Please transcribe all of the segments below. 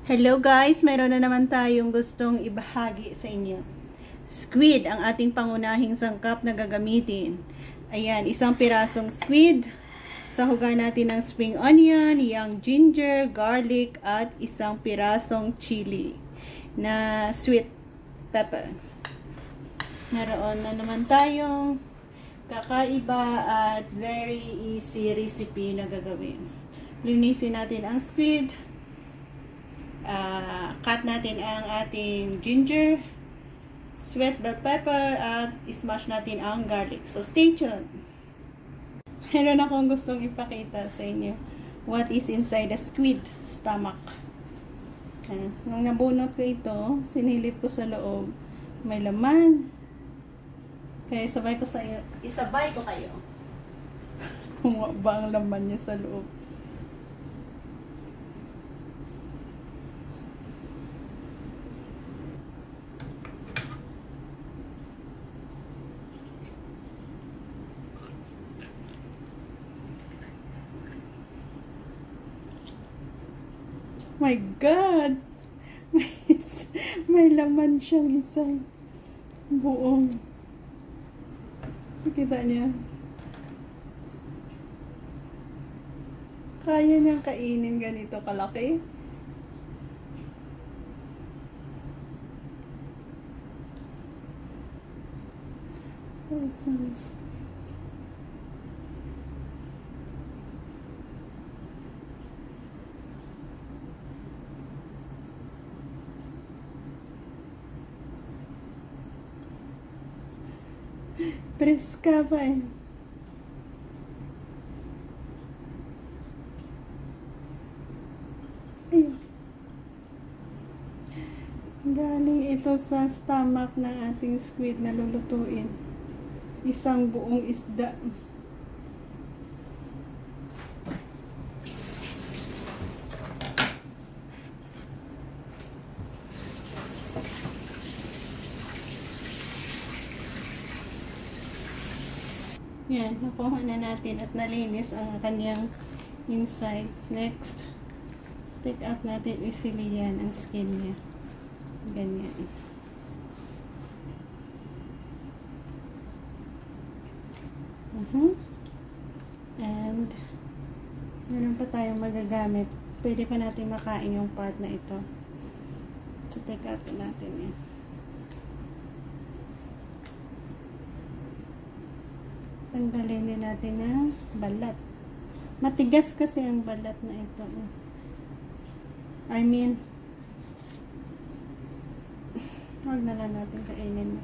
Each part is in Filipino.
Hello guys, mayroon na naman tayong gustong ibahagi sa inyo. Squid ang ating pangunahing sangkap na gagamitin. Ayan, isang pirasong squid. Sahugan natin ng spring onion, young ginger, garlic, at isang pirasong chili na sweet pepper. Naroon na naman tayong kakaiba at very easy recipe na gagawin. Linisin natin ang squid. Cut natin ang ating ginger, sweet bell pepper, at smash natin ang garlic. So, stay tuned. Meron akong gustong ipakita sa inyo. What is inside the squid stomach. Nung nabunot ko ito, sinilip ko sa loob. May laman. Kaya isabay ko kayo. Kung ba ang laman niya sa loob. My God! May laman siyang isang buong. Nakita niya. Kaya niyang kainin ganito kalaki? So, preska pa eh. Ayun. Galing ito sa stomach ng ating squid na lulutuin. Isang buong isda. Yan, nakuha na natin at nalinis ang kanyang inside. Next, take out natin easily yan, ang skin niya. Ganyan. And, meron pa tayong magagamit. Pwede pa natin makain yung part na ito. So, take out natin yan. Tanggalin din natin ang balat. Matigas kasi ang balat na ito. I mean, huwag na lang natin kainin.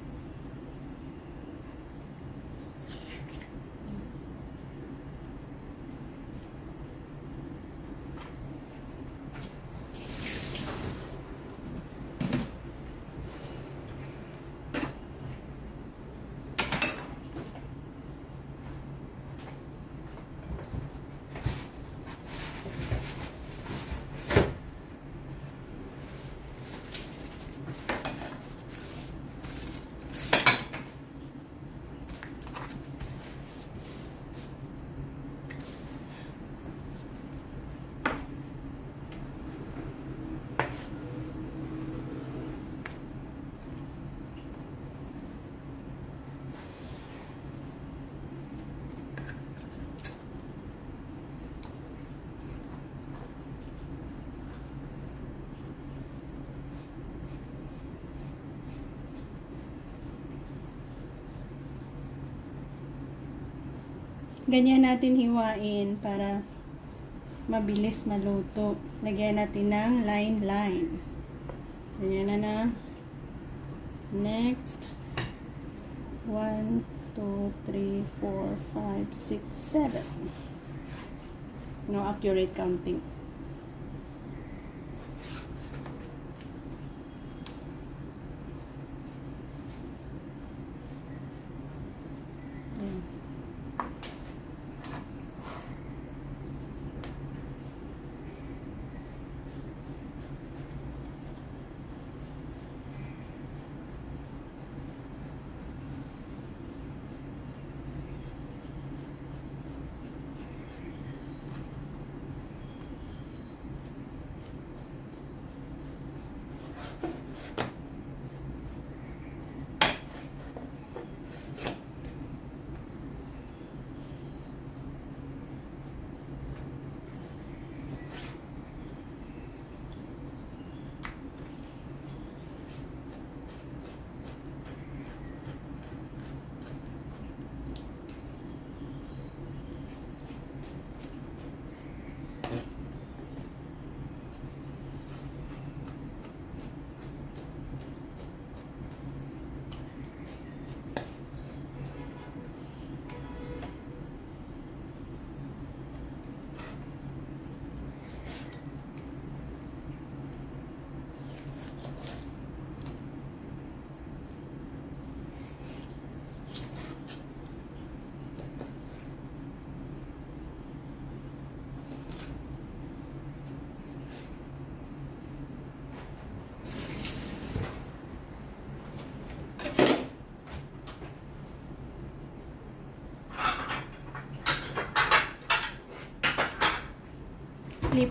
Ganyan natin hiwain para mabilis maluto. Lagyan natin ng line. Ganyan na. Next. 1, 2, 3, 4, 5, 6, 7. No accurate counting.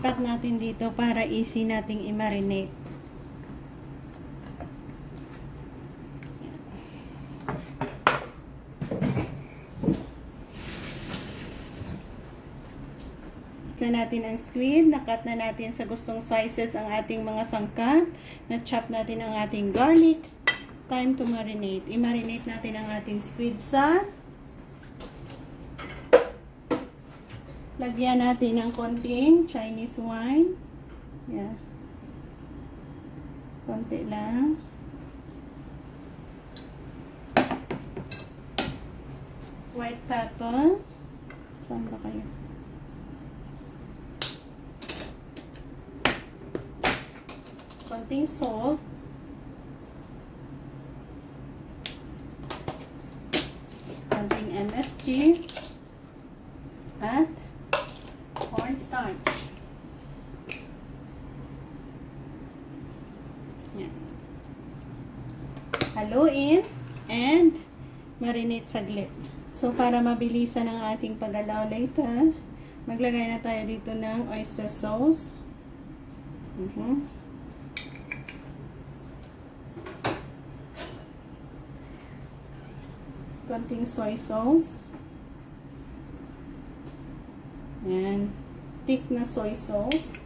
lilipat natin dito para easy nating i-marinate. Na natin ang squid, nakat na natin sa gustong sizes ang ating mga sangkap, na-chop natin ang ating garlic. Time to marinate. I-marinate natin ang ating squid sa lagyan natin ng konting Chinese wine. Yeah. Konti lang. White pepper. Saan ba kayo? Konting salt. Konting MSG. At cornstarch. Yan. Haluin and marinate saglit. So, para mabilisan ang ating paggalaw later, maglagay na tayo dito ng oyster sauce. Konting soy sauce. Yan. Thick na soy sauce.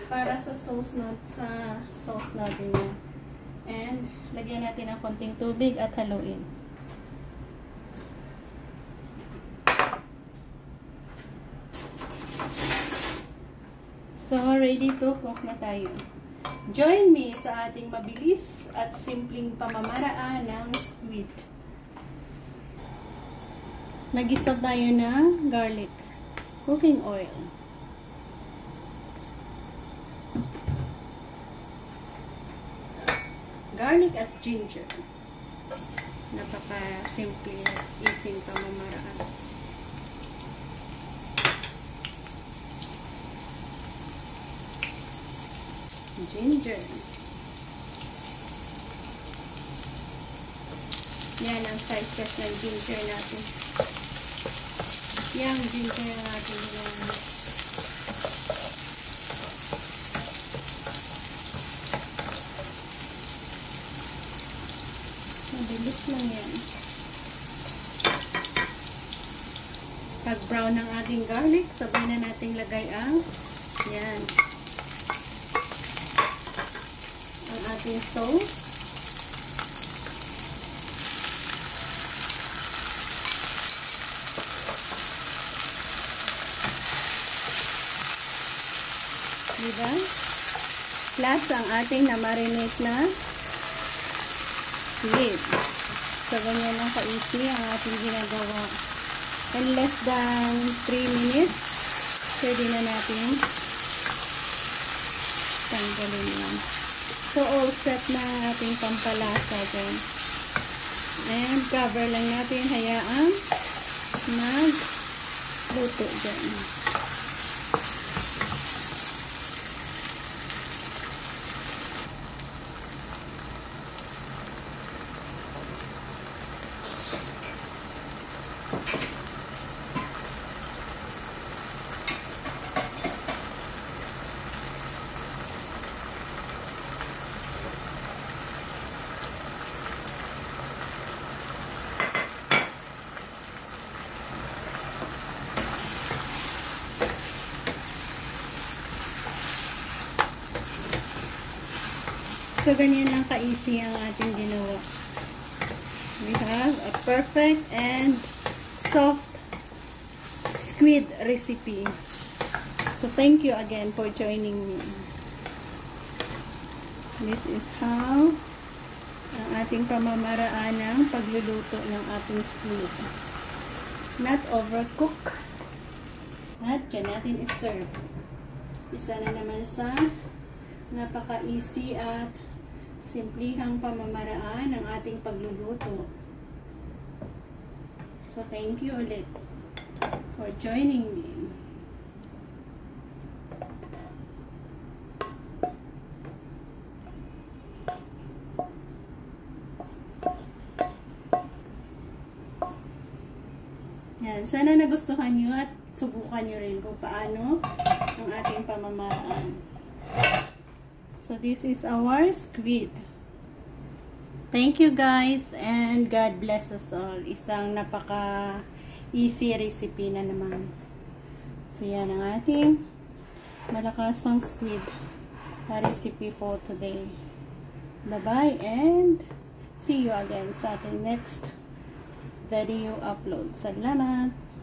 Para sa sauce natin yan. And, lagyan natin ng konting tubig at haluin. So, ready to cook na tayo. Join me sa ating mabilis at simpleng pamamaraan ng squid. Nagisa tayo ng garlic, cooking oil. Garlic at ginger. Napaka-simple at easy pamamaraan. Ginger. Yan ang sizes ng ginger natin. Yan ginger natin. Yan. Mabilis lang yan. Pag brown ng ating garlic, sabay na nating lagay ang yan. Ating sauce. Diba? Plus ang ating na-marinate na squid. So, ganyan lang ka-easy ang ating ginagawa. In less than 3 minutes, pwede na natin tanggalin yan. So, all set na ating pampalasa dyan. And, cover lang natin. Hayaan mag-luto dyan. So, ganyan lang ka-easy ang ating ginawa. We have a perfect and soft squid recipe. So, thank you again for joining me. This is how ang ating pamamaraan ng pagluluto ng ating squid. Not overcook. At dyan natin i-serve. Isa na naman sa napaka-easy at simplihang pamamaraan ng ating pagluluto. So, thank you ulit for joining me. Yan. Ayan. Sana nagustuhan nyo at subukan nyo rin kung paano ang ating pamamaraan. So, this is our squid. Thank you guys and God bless us all. Isang napaka-easy recipe na naman. So, yan ang ating malakasang squid recipe for today. Bye-bye and see you again sa ating next video upload. Salamat!